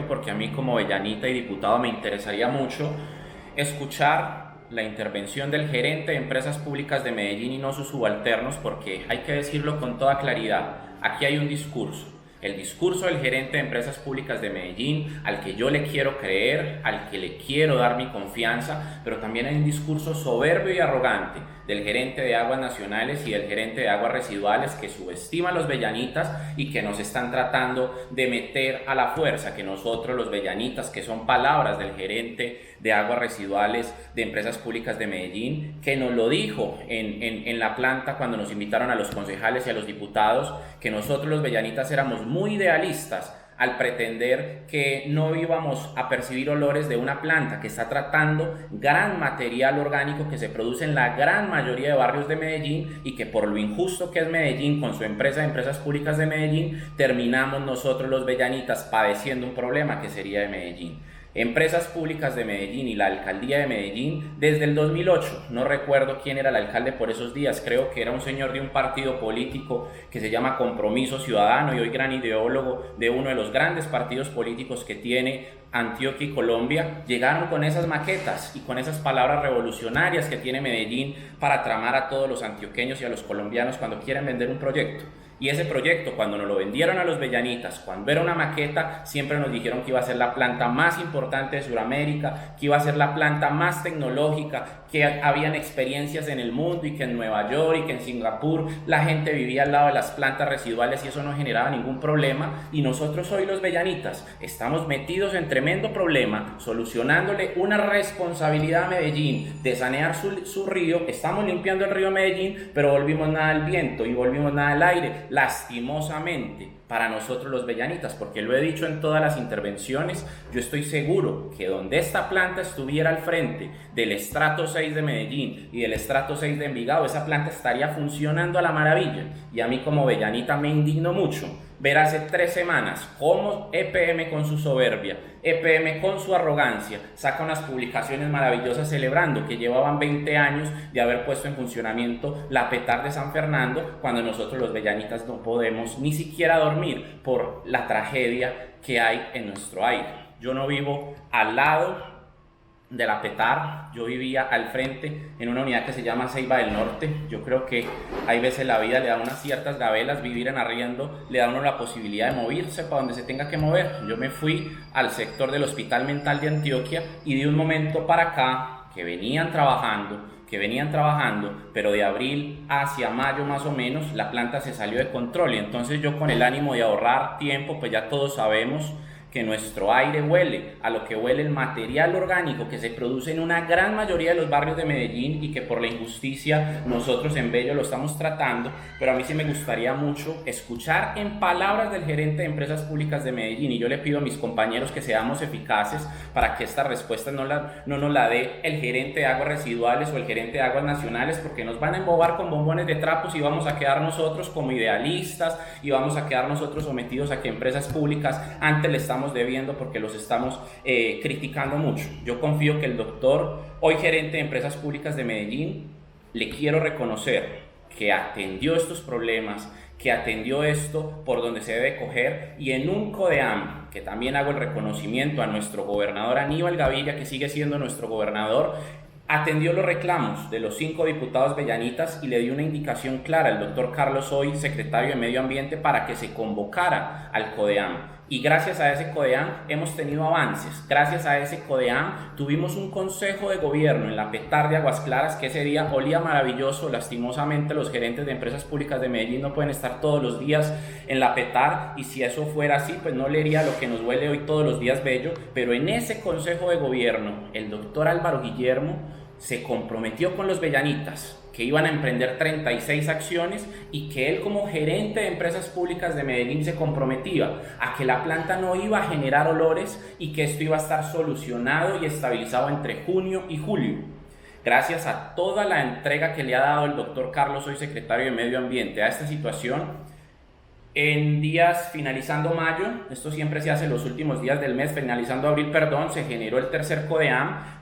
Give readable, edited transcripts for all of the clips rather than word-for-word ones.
porque a mí como Bellanita y diputado me interesaría mucho escuchar la intervención del gerente de Empresas Públicas de Medellín y no sus subalternos, porque hay que decirlo con toda claridad, aquí hay un discurso. El discurso del gerente de Empresas Públicas de Medellín, al que yo le quiero creer, al que le quiero dar mi confianza, pero también hay un discurso soberbio y arrogante del gerente de Aguas Nacionales y del gerente de Aguas Residuales, que subestiman a los bellanitas y que nos están tratando de meter a la fuerza, que nosotros los bellanitas, que son palabras del gerente de Aguas Residuales de Empresas Públicas de Medellín, que nos lo dijo en la planta cuando nos invitaron a los concejales y a los diputados, que nosotros los bellanitas éramos muy idealistas al pretender que no íbamos a percibir olores de una planta que está tratando gran material orgánico que se produce en la gran mayoría de barrios de Medellín, y que por lo injusto que es Medellín con su empresa de Empresas Públicas de Medellín, terminamos nosotros los bellanitas padeciendo un problema que sería de Medellín. Empresas Públicas de Medellín y la Alcaldía de Medellín desde el 2008, no recuerdo quién era el alcalde por esos días, creo que era un señor de un partido político que se llama Compromiso Ciudadano y hoy gran ideólogo de uno de los grandes partidos políticos que tiene Antioquia y Colombia, llegaron con esas maquetas y con esas palabras revolucionarias que tiene Medellín para tramar a todos los antioqueños y a los colombianos cuando quieren vender un proyecto. Y ese proyecto, cuando nos lo vendieron a los bellanitas, cuando era una maqueta, siempre nos dijeron que iba a ser la planta más importante de Sudamérica, que iba a ser la planta más tecnológica, que habían experiencias en el mundo y que en Nueva York y que en Singapur la gente vivía al lado de las plantas residuales y eso no generaba ningún problema. Y nosotros hoy los bellanitas estamos metidos en tremendo problema, solucionándole una responsabilidad a Medellín de sanear su río. Estamos limpiando el río Medellín, pero volvimos nada al viento y volvimos nada al aire, lastimosamente para nosotros los bellanitas, porque lo he dicho en todas las intervenciones, yo estoy seguro que donde esta planta estuviera al frente del estrato 6 de Medellín y del estrato 6 de Envigado, esa planta estaría funcionando a la maravilla. Y a mí como bellanita me indignó mucho ver hace 3 semanas cómo EPM con su soberbia, EPM con su arrogancia, saca unas publicaciones maravillosas celebrando que llevaban 20 años de haber puesto en funcionamiento la PETAR de San Fernando, cuando nosotros los bellanitas no podemos ni siquiera dormir por la tragedia que hay en nuestro aire. Yo no vivo al lado de la PETAR, yo vivía al frente en una unidad que se llama Ceiba del Norte. Yo creo que hay veces la vida le da unas ciertas gabelas, vivir en arriendo le da a uno la posibilidad de moverse para donde se tenga que mover. Yo me fui al sector del Hospital Mental de Antioquia y de un momento para acá que venían trabajando, pero de abril hacia mayo más o menos la planta se salió de control, y entonces yo, con el ánimo de ahorrar tiempo, pues ya todos sabemos que nuestro aire huele a lo que huele el material orgánico que se produce en una gran mayoría de los barrios de Medellín, y que por la injusticia nosotros en Bello lo estamos tratando. Pero a mí sí me gustaría mucho escuchar en palabras del gerente de Empresas Públicas de Medellín, y yo le pido a mis compañeros que seamos eficaces para que esta respuesta no nos la dé el gerente de Aguas Residuales o el gerente de Aguas Nacionales, porque nos van a embobar con bombones de trapos y vamos a quedar nosotros como idealistas y vamos a quedar nosotros sometidos a que empresas públicas antes le estamos debiendo porque los estamos criticando mucho. Yo confío que el doctor, hoy gerente de Empresas Públicas de Medellín, le quiero reconocer que atendió estos problemas, que atendió esto por donde se debe coger, y en un CODEAM, que también hago el reconocimiento a nuestro gobernador Aníbal Gaviria, que sigue siendo nuestro gobernador, atendió los reclamos de los 5 diputados bellanitas y le dio una indicación clara al doctor Carlos Hoy, secretario de Medio Ambiente, para que se convocara al CODEAM. Y gracias a ese CODEAM hemos tenido avances. Gracias a ese CODEAM tuvimos un consejo de gobierno en la PETAR de Aguas Claras que ese día olía maravilloso. Lastimosamente los gerentes de Empresas Públicas de Medellín no pueden estar todos los días en la PETAR, y si eso fuera así, pues no leería lo que nos huele hoy todos los días bello. Pero en ese consejo de gobierno el doctor Álvaro Guillermo se comprometió con los bellanitas que iban a emprender 36 acciones, y que él, como gerente de Empresas Públicas de Medellín, se comprometía a que la planta no iba a generar olores y que esto iba a estar solucionado y estabilizado entre junio y julio. Gracias a toda la entrega que le ha dado el doctor Carlos, hoy secretario de Medio Ambiente, a esta situación, en días finalizando mayo, esto siempre se hace los últimos días del mes, finalizando abril, perdón, se generó el tercer CODEAM,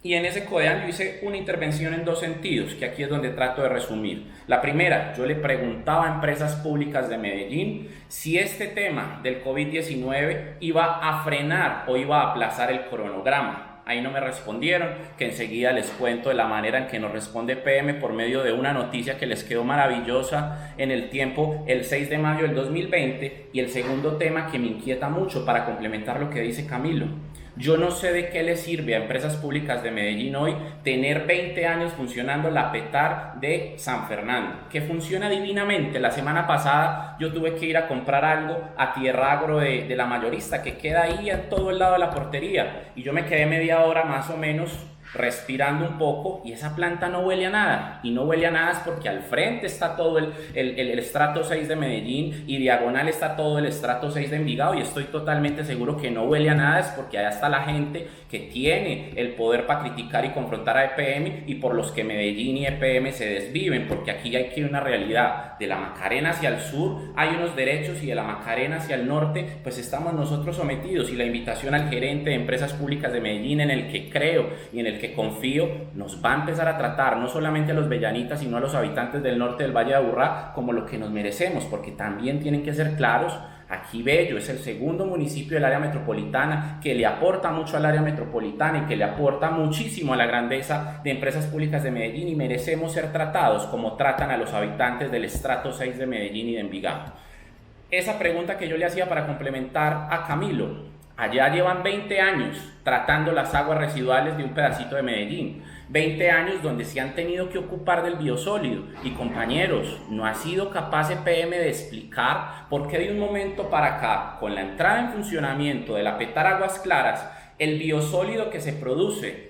Y en ese CODEAN yo hice una intervención en dos sentidos, que aquí es donde trato de resumir. La primera, yo le preguntaba a empresas públicas de Medellín si este tema del COVID-19 iba a frenar o iba a aplazar el cronograma. Ahí no me respondieron, que enseguida les cuento de la manera en que nos responde PM por medio de una noticia que les quedó maravillosa en el tiempo el 6 de mayo del 2020. Y el segundo tema que me inquieta mucho para complementar lo que dice Camilo. Yo no sé de qué le sirve a empresas públicas de Medellín hoy tener 20 años funcionando la PETAR de San Fernando, que funciona divinamente. La semana pasada yo tuve que ir a comprar algo a Tierra Agro de la mayorista, que queda ahí a todo el lado de la portería, y yo me quedé media hora más o menos respirando un poco, y esa planta no huele a nada, y no huele a nada es porque al frente está todo el estrato 6 de Medellín, y diagonal está todo el estrato 6 de Envigado, y estoy totalmente seguro que no huele a nada es porque allá está la gente que tiene el poder para criticar y confrontar a EPM, y por los que Medellín y EPM se desviven, porque aquí hay que ir una realidad. De la Macarena hacia el sur hay unos derechos, y de la Macarena hacia el norte pues estamos nosotros sometidos, y la invitación al gerente de empresas públicas de Medellín, en el que creo y en el que confío, nos va a empezar a tratar no solamente a los bellanitas, sino a los habitantes del norte del Valle de Aburrá como lo que nos merecemos, porque también tienen que ser claros. Aquí Bello es el segundo municipio del área metropolitana que le aporta mucho al área metropolitana y que le aporta muchísimo a la grandeza de empresas públicas de Medellín, y merecemos ser tratados como tratan a los habitantes del estrato 6 de Medellín y de Envigado. Esa pregunta que yo le hacía para complementar a Camilo: allá llevan 20 años tratando las aguas residuales de un pedacito de Medellín. 20 años donde se han tenido que ocupar del biosólido. Y compañeros, no ha sido capaz EPM de explicar por qué de un momento para acá, con la entrada en funcionamiento de la PETAR Aguas Claras, el biosólido que se produce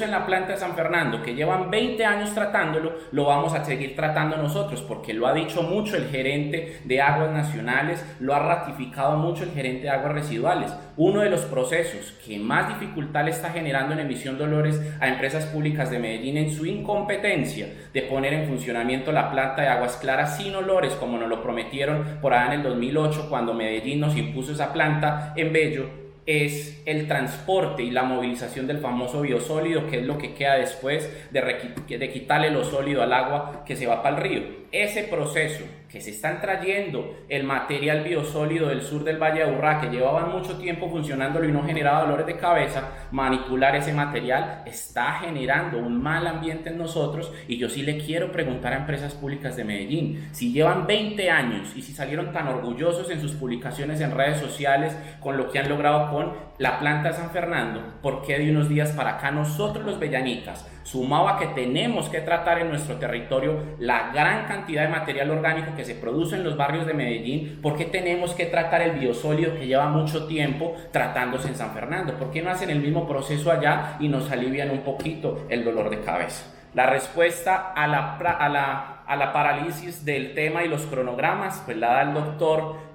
en la planta de San Fernando, que llevan 20 años tratándolo, lo vamos a seguir tratando nosotros, porque lo ha dicho mucho el gerente de Aguas Nacionales, lo ha ratificado mucho el gerente de Aguas Residuales. Uno de los procesos que más dificultad le está generando en emisión de olores a empresas públicas de Medellín, en su incompetencia de poner en funcionamiento la planta de Aguas Claras sin olores, como nos lo prometieron por allá en el 2008, cuando Medellín nos impuso esa planta en Bello, es el transporte y la movilización del famoso biosólido, que es lo que queda después de quitarle lo sólido al agua que se va para el río. Ese proceso que se están trayendo el material biosólido del sur del Valle de Aburrá, que llevaban mucho tiempo funcionándolo y no generaba dolores de cabeza, manipular ese material está generando un mal ambiente en nosotros. Y yo sí le quiero preguntar a empresas públicas de Medellín, si llevan 20 años y si salieron tan orgullosos en sus publicaciones en redes sociales con lo que han logrado con la planta de San Fernando, ¿por qué de unos días para acá nosotros los bellanitas, sumado a que tenemos que tratar en nuestro territorio la gran cantidad de material orgánico que se produce en los barrios de Medellín, por qué tenemos que tratar el biosólido que lleva mucho tiempo tratándose en San Fernando? ¿Por qué no hacen el mismo proceso allá y nos alivian un poquito el dolor de cabeza? La respuesta a la parálisis del tema y los cronogramas pues la da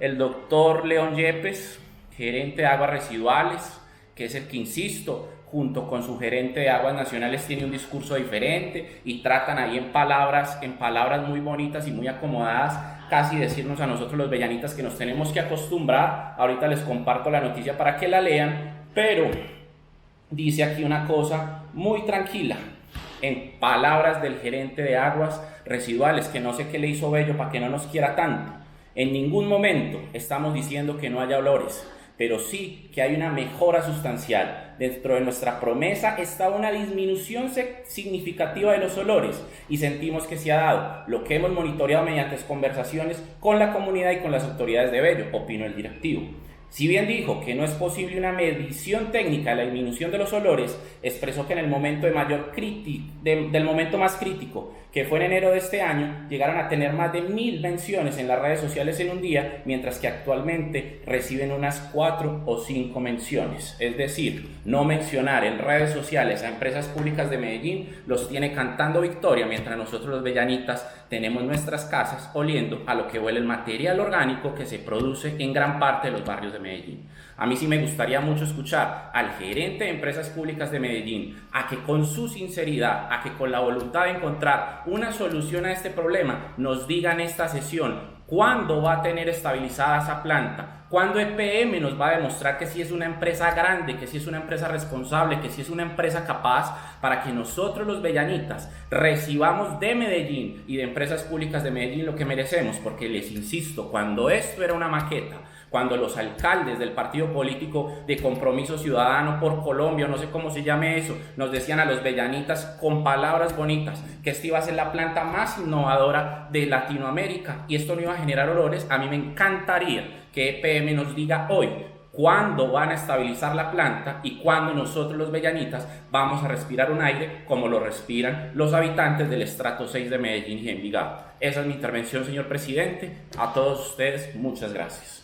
el doctor León Yepes, gerente de Aguas Residuales, que es el que, insisto, junto con su gerente de Aguas Nacionales, tiene un discurso diferente y tratan ahí en palabras muy bonitas y muy acomodadas, casi decirnos a nosotros los bellanitas que nos tenemos que acostumbrar. Ahorita les comparto la noticia para que la lean, pero dice aquí una cosa muy tranquila, en palabras del gerente de Aguas Residuales, que no sé qué le hizo Bello para que no nos quiera tanto. En ningún momento estamos diciendo que no haya olores, pero sí que hay una mejora sustancial. Dentro de nuestra promesa está una disminución significativa de los olores, y sentimos que se ha dado, lo que hemos monitoreado mediante conversaciones con la comunidad y con las autoridades de Bello, opinó el directivo. Si bien dijo que no es posible una medición técnica de la disminución de los olores, expresó que en el momento del momento más crítico, que fue en enero de este año, llegaron a tener más de 1000 menciones en las redes sociales en un día, mientras que actualmente reciben unas 4 o 5 menciones. Es decir, no mencionar en redes sociales a empresas públicas de Medellín los tiene cantando victoria, mientras nosotros los bellanitas tenemos nuestras casas oliendo a lo que huele el material orgánico que se produce en gran parte de los barrios de Medellín. A mí sí me gustaría mucho escuchar al gerente de empresas públicas de Medellín, a que con su sinceridad, a que con la voluntad de encontrar una solución a este problema, nos diga en esta sesión ¿Cuándo va a tener estabilizada esa planta? ¿Cuándo EPM nos va a demostrar que sí es una empresa grande, que sí es una empresa responsable, que sí es una empresa capaz para que nosotros los bellanitas recibamos de Medellín y de empresas públicas de Medellín lo que merecemos? Porque les insisto, cuando esto era una maqueta, cuando los alcaldes del partido político de Compromiso Ciudadano por Colombia, no sé cómo se llame eso, nos decían a los bellanitas con palabras bonitas que esta iba a ser la planta más innovadora de Latinoamérica y esto no iba a generar olores, a mí me encantaría que EPM nos diga hoy cuándo van a estabilizar la planta y cuándo nosotros los bellanitas vamos a respirar un aire como lo respiran los habitantes del estrato 6 de Medellín y Envigado. Esa es mi intervención, señor presidente. A todos ustedes, muchas gracias.